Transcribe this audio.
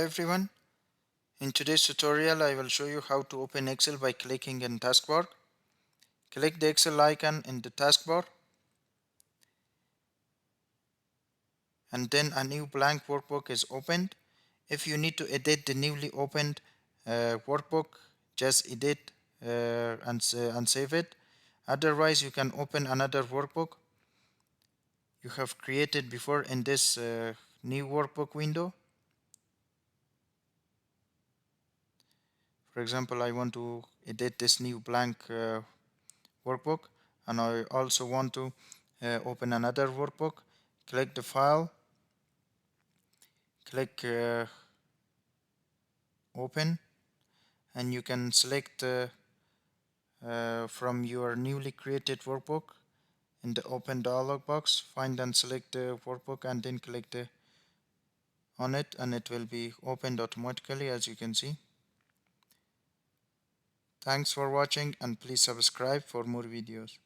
everyone. In today's tutorial, I will show you how to open Excel by clicking in Taskbar. Click the Excel icon in the taskbar and then a new blank workbook is opened. If you need to edit the newly opened workbook, just edit and save it. Otherwise, you can open another workbook you have created before in this new workbook window. For example, I want to edit this new blank workbook, and I also want to open another workbook. Click the file, click open, and you can select from your newly created workbook. In the open dialog box, find and select the workbook and then click on it, and it will be opened automatically, as you can see. Thanks for watching, and please subscribe for more videos.